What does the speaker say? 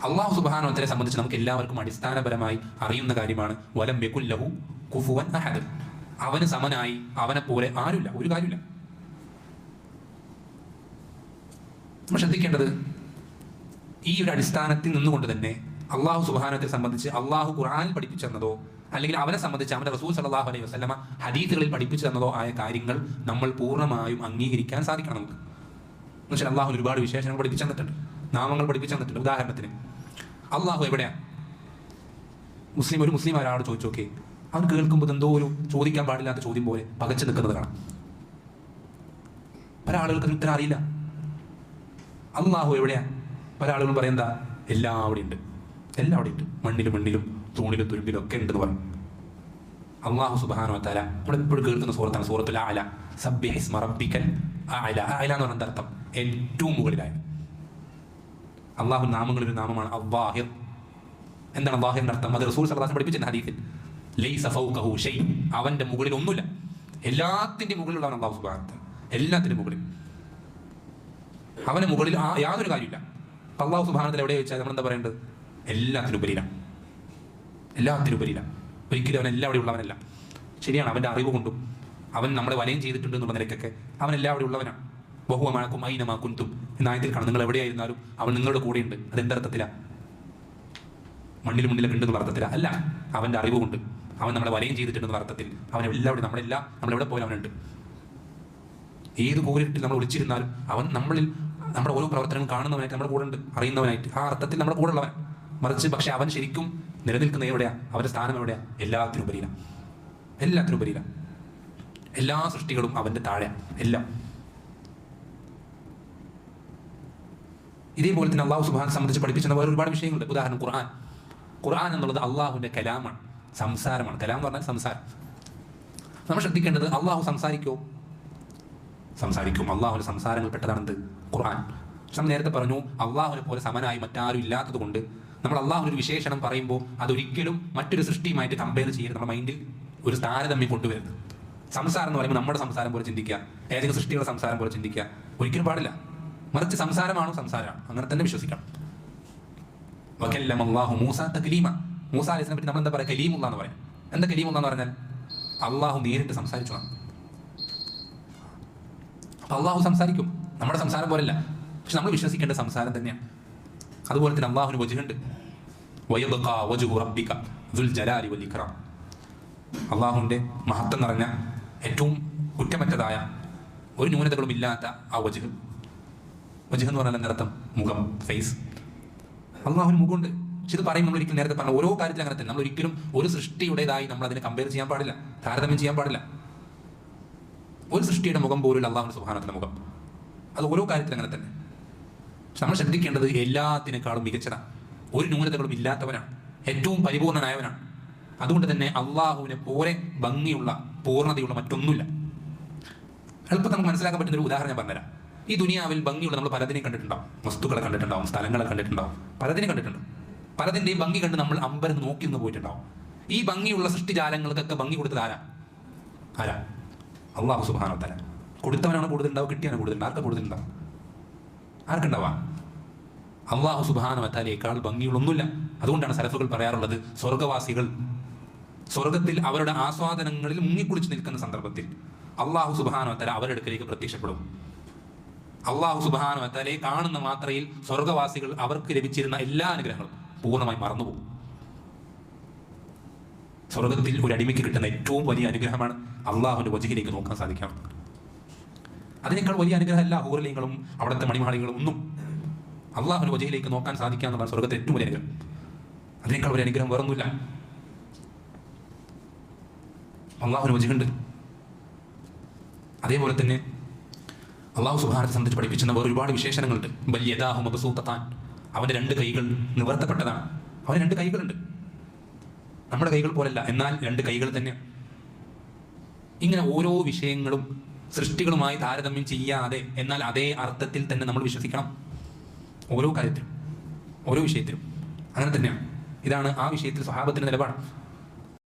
അള്ളാഹു സുബ്ഹാനഹു വ തആലയെ സംബന്ധിച്ച് നമുക്ക് എല്ലാവർക്കും അടിസ്ഥാനപരമായി അറിയുന്ന കാര്യമാണ് വലം യകുൽ ലഹു കുഫുവൻ അഹദ്. അവന് സമനായി അവനെ പോലെ ആരുമില്ല, ഒരു കാര്യമില്ല. നമ്മൾ ശ്രദ്ധിക്കേണ്ടത് ഈ ഒരു അടിസ്ഥാനത്തിൽ നിന്നുകൊണ്ട് തന്നെ അള്ളാഹു സുബ്ഹാനഹു വ തആലയെ സംബന്ധിച്ച് അള്ളാഹു ഖുർആനിൽ പഠിപ്പിച്ചു തന്നതോ അല്ലെങ്കിൽ അവനെ സംബന്ധിച്ച് അവന്റെ റസൂൽ സല്ലല്ലാഹു അലൈഹി വസല്ലമ ഹദീസുകളിൽ പഠിപ്പിച്ചു തന്നതോ ആയ കാര്യങ്ങൾ നമ്മൾ പൂർണ്ണമായും അംഗീകരിക്കാൻ സാധിക്കണം നമുക്ക്. എന്നുവെച്ചാൽ അള്ളാഹു ഒരുപാട് വിശേഷങ്ങൾ പഠിപ്പിച്ചു തന്നിട്ടുണ്ട്, നാമങ്ങൾ പഠിപ്പിച്ചു തന്നിട്ടുണ്ട്. ഉദാഹരണത്തിന് അള്ളാഹു എവിടെയാണ്? ഒരു മുസ്ലിം ഒരാളോട് ചോദിച്ചു നോക്കേ, അവൻ കേൾക്കുമ്പോൾ എന്തോ ഒരു ചോദിക്കാൻ പാടില്ലാത്ത ചോദ്യം പോലെ പകച്ചു നിൽക്കുന്നത് കാണാം. പല ആളുകൾക്ക് ഉത്തരം അറിയില്ല. അള്ളാഹു എവിടെയാ? പല ആളുകളും പറയുന്നതാ എല്ലാം അവിടെ ഉണ്ട്, എല്ലാം അവിടെ ഉണ്ട്, മണ്ണിലും തൂണിലും തുരുമ്പിലും ഒക്കെ ഉണ്ടെന്ന് പറയും. അള്ളാഹു സുബ്ഹാനഹു വ തആല നമ്മളെപ്പോഴും കേൾക്കുന്ന സൂറത്താണ് സൂറത്തുൽ അഅല. സബ്ബിഹ് ഇസ്മ റബ്ബിക്കൽ അഅല. അഅല എന്ന് പറഞ്ഞ അർത്ഥം ഏറ്റവും മുകളിലായ. അള്ളാഹു നാമങ്ങളിൽ ഒരു നാമമാണ് അല്ലാഹിർ. എന്താണ് അല്ലാഹിറിന്റെ അർത്ഥം? അത് റസൂൽ സല്ലല്ലാഹു അലൈഹി വസല്ലം പഠിപ്പിച്ച ഹദീസിൽ ലൈസ ഫൗഖഹു ഷൈ, അവന്റെ മുകളിൽ ഒന്നുമില്ല. എല്ലാത്തിന്റെയും മുകളിലുള്ളവൻ അല്ലാഹു സുബ്ഹാനഹു വ തആല, എല്ലാത്തിന്റെയും മുകളിൽ. അവന് മുകളിൽ യാതൊരു കാര്യമില്ല. അല്ലാഹു സുബ്ഹാനഹു വ തആല എവിടെ വെച്ചാൽ നമ്മൾ എന്താ പറയേണ്ടത്? എല്ലാത്തിനും ഉപരിയിലാണ്, എല്ലാത്തിനും ഉപരിയിലാണ്. ഒരിക്കലും അവൻ എല്ലാവിടെ ഉള്ളവനല്ല. ശരിയാണ്, അവന്റെ അറിവ് കൊണ്ടും അവൻ നമ്മളെ വലയം ചെയ്തിട്ടുണ്ട് എന്നുള്ള നിലയ്ക്കൊക്കെ അവൻ എല്ലാവിടെ ഉള്ളവനാണ്. വഹുവ മഅക്കും ഐനമാ കുൻതും എന്ന ആയത്തിൽ കാണും, നിങ്ങൾ എവിടെയായിരുന്നാലും അവൻ നിങ്ങളുടെ കൂടെയുണ്ട്. അതെന്തർത്ഥത്തിലാണ്? മണ്ണിലും മുന്നിലൊക്കെ ഉണ്ടെന്നുള്ള അർത്ഥത്തിലാണ് അല്ല, അവന്റെ അറിവ് കൊണ്ട് അവൻ നമ്മളെ വലയം ചെയ്തിട്ടുണ്ടെന്നുള്ള അർത്ഥത്തിൽ അവൻ എല്ലാവിടെ, നമ്മളെവിടെ പോലും അവനുണ്ട്. ഏത് കോരിട്ടിൽ നമ്മൾ ഒളിച്ചിരുന്നാലും അവൻ നമ്മുടെ ഓരോ പ്രവർത്തനങ്ങളും കാണുന്നവനായിട്ട് നമ്മുടെ കൂടെ ഉണ്ട്, അറിയുന്നവനായിട്ട്. ആ അർത്ഥത്തിൽ നമ്മുടെ കൂടെ ഉള്ളവൻ. മറിച്ച് പക്ഷെ അവൻ ശരിക്കും നിലനിൽക്കുന്ന എവിടെയാ? അവന്റെ സ്ഥാനം എവിടെയാ? എല്ലാത്തിനും ഉപരിയിലാണ്, എല്ലാത്തിനും ഉപരിയിലാണ്. എല്ലാ സൃഷ്ടികളും അവന്റെ താഴെ, എല്ലാം. ഇതേപോലെ തന്നെ അള്ളാഹു സുബ്ഹാനഹു സംബന്ധിച്ച് പഠിപ്പിച്ച വേറെ ഒരുപാട് വിഷയങ്ങളുണ്ട്. ഉദാഹരണം ഖുർആൻ എന്നുള്ളത് അള്ളാഹുവിന്റെ കലാമാണ്, സംസാരമാണ്. കലാം എന്ന് പറഞ്ഞാൽ സംസാരം. നമ്മൾ ശ്രദ്ധിക്കേണ്ടത് അള്ളാഹു സംസാരിക്കും. അള്ളാഹുവിന്റെ സംസാരങ്ങൾ പെട്ടതാണെന്ത്? ഖുർആൻ. നമ്മൾ നേരത്തെ പറഞ്ഞു അള്ളാഹുവിനെ പോലെ സമനായി മറ്റാരും ഇല്ലാത്തത് കൊണ്ട് നമ്മൾ അള്ളാഹുവിന് ഒരു വിശേഷണം പറയുമ്പോൾ അതൊരിക്കലും മറ്റൊരു സൃഷ്ടിയുമായിട്ട് കമ്പയർ ചെയ്യരുത്. നമ്മുടെ മൈൻഡിൽ ഒരു താരതമ്യം കൊണ്ടുവരുന്നത്. സംസാരം എന്ന് പറയുമ്പോൾ നമ്മുടെ സംസാരം പോലെ ചിന്തിക്കുക, ഏതെങ്കിലും സൃഷ്ടികളുടെ സംസാരം പോലെ ചിന്തിക്കുക ഒരിക്കലും പാടില്ല. മറിച്ച് സംസാരമാണ്. അങ്ങനെ തന്നെ വിശ്വസിക്കണം. വകല്ലമ അല്ലാഹു മൂസ തക്ലീമ. മൂസ അലൈഹിസ്സലാമിനെ പറ്റി നമ്മൾ എന്താ പറയുക? കലീമുല്ലാഹ് എന്ന് പറയും. എന്താ കലീമുല്ലാഹ് എന്ന് പറഞ്ഞാൽ? അള്ളാഹു നേരിട്ട് സംസാരിച്ചു. അള്ളാഹു സംസാരിക്കും, നമ്മുടെ സംസാരം പോലല്ല. പക്ഷെ നമ്മൾ വിശ്വസിക്കേണ്ട സംസാരം തന്നെയാണ്. അതുപോലെ തന്നെ അള്ളാഹുവിന് വജ്ഹുണ്ട്. വയബ്ഖാ വജ്ഹു റബ്ബിക ദുൽ ജലാലി വൽ ഇക്റാം. അള്ളാഹുവിന്റെ മഹത്വം നിറഞ്ഞ ഏറ്റവും കുറ്റമറ്റതായ ഒരു ന്യൂനതകളും ഇല്ലാത്ത ആ വജ്ഹ് എന്ന് പറഞ്ഞാൽ എന്തർത്ഥം? മുഖം, ഫേസ്. അള്ളാഹുവിന് മുഖമുണ്ട്. പക്ഷെ ഇത് പറയും നമ്മൾ ഒരിക്കലും നേരത്തെ പറഞ്ഞ ഓരോ കാര്യത്തിൽ അങ്ങനെ തന്നെ. നമ്മൾ ഒരിക്കലും ഒരു സൃഷ്ടിയുടേതായി നമ്മൾ അതിനെ കമ്പയർ ചെയ്യാൻ പാടില്ല, താരതമ്യം ചെയ്യാൻ പാടില്ല. ഒരു സൃഷ്ടിയുടെ മുഖം പോലുള്ള അള്ളാഹുവിന്റെ സുബ്ഹാനഹു മുഖം. അത് ഓരോ കാര്യത്തിൽ അങ്ങനെ തന്നെ. പക്ഷെ നമ്മൾ ശ്രദ്ധിക്കേണ്ടത് എല്ലാത്തിനേക്കാളും മികച്ചതാണ്, ഒരു ന്യൂനതകളും ഇല്ലാത്തവനാണ്, ഏറ്റവും പരിപൂർണനായവനാണ്. അതുകൊണ്ട് തന്നെ അള്ളാഹുവിനെ പോലെ ഭംഗിയുള്ള പൂർണ്ണതയുള്ള മറ്റൊന്നുമില്ല. എളുപ്പം നമുക്ക് മനസ്സിലാക്കാൻ പറ്റുന്ന ഒരു ഉദാഹരണം ഞാൻ പറഞ്ഞുതരാം. ഈ ദുനിയാവിൽ ഭംഗിയുള്ള നമ്മൾ പലതിനെയും കണ്ടിട്ടുണ്ടാവും, വസ്തുക്കളെ കണ്ടിട്ടുണ്ടാവും, സ്ഥലങ്ങളെ കണ്ടിട്ടുണ്ടാവും, പലതിനെ കണ്ടിട്ടുണ്ട്. പലതിൻ്റെയും ഭംഗി കണ്ട് നമ്മൾ അമ്പരന്ന് നോക്കി നിന്ന് പോയിട്ടുണ്ടാവും. ഈ ഭംഗിയുള്ള സൃഷ്ടിജാലങ്ങൾക്കൊക്കെ ഭംഗി കൊടുത്തത് ആരാ? അള്ളാഹു സുബ്ഹാനഹു വ തആല. കൊടുത്തവനാണ് കൂടുതലുണ്ടാവും, കിട്ടിയാണ് കൂടുതലുണ്ടാവും. ആർക്കാ കൂടുതലുണ്ടാവും? ആർക്കുണ്ടാവാം? അള്ളാഹു സുബ്ഹാനഹു വ തആലയേക്കാൾ ഭംഗിയുള്ളൊന്നുമില്ല. അതുകൊണ്ടാണ് സലഫുകൾ പറയാറുള്ളത്, സ്വർഗവാസികൾ സ്വർഗത്തിൽ അവരുടെ ആസ്വാദനങ്ങളിൽ മുങ്ങിക്കുളിച്ച് നിൽക്കുന്ന സന്ദർഭത്തിൽ അള്ളാഹു സുബ്ഹാനഹു വ തആല അവരുടെ അടുക്കലേക്ക് പ്രത്യക്ഷപ്പെടും. അള്ളാഹു സുബ്ഹാനഹു വ തആലയെ കാണുന്ന മാത്രയിൽ സ്വർഗവാസികൾ അവർക്ക് ലഭിച്ചിരുന്ന എല്ലാ അനുഗ്രഹങ്ങളും പൂർണ്ണമായി മറന്നുപോകും. സ്വർഗത്തിൽ ഒരു അടിമയ്ക്ക് കിട്ടുന്ന ഏറ്റവും വലിയ അനുഗ്രഹമാണ് അള്ളാഹുവിന്റെ വജ്ഹിലേക്ക് നോക്കാൻ സാധിക്കാം. അതിനേക്കാൾ വലിയ അനുഗ്രഹമല്ല ഹൂറലിങ്ങളും അവിടുത്തെ മണിമാളികളും ഒന്നും. അള്ളാഹുവിന്റെ വജ്ഹിലേക്ക് നോക്കാൻ സാധിക്കുക എന്നുള്ളതാണ് സ്വർഗത്തെ ഏറ്റവും വലിയ അനുഗ്രഹം. അതിനേക്കാൾ വലിയ അനുഗ്രഹം വേറൊന്നുമില്ല. അള്ളാഹുവിന് വജ്ഹുണ്ട്. അതേപോലെ തന്നെ അള്ളാഹു സുബ്ഹാനഹു സംബന്ധിച്ച് പഠിപ്പിക്കുന്ന വേറെ ഒരുപാട് വിശേഷണങ്ങളുണ്ട്. ബൽ യദാഹു മബ്സൂതതാൻ. അവന്റെ രണ്ട് കൈകൾ നിവർത്തപ്പെട്ടതാണ്. അവന് രണ്ട് കൈകളുണ്ട്, നമ്മുടെ കൈകൾ പോലല്ല, എന്നാൽ രണ്ട് കൈകൾ തന്നെയാണ്. ഇങ്ങനെ ഓരോ വിഷയങ്ങളും സൃഷ്ടികളുമായി താരതമ്യം ചെയ്യാതെ എന്നാൽ അതേ അർത്ഥത്തിൽ തന്നെ നമ്മൾ വിശ്വസിക്കണം. ഓരോ കാര്യത്തിലും ഓരോ വിഷയത്തിലും അങ്ങനെ തന്നെയാണ്. ഇതാണ് ആ വിഷയത്തിൽ സ്വഹാബത്തിന്റെ നിലപാട്.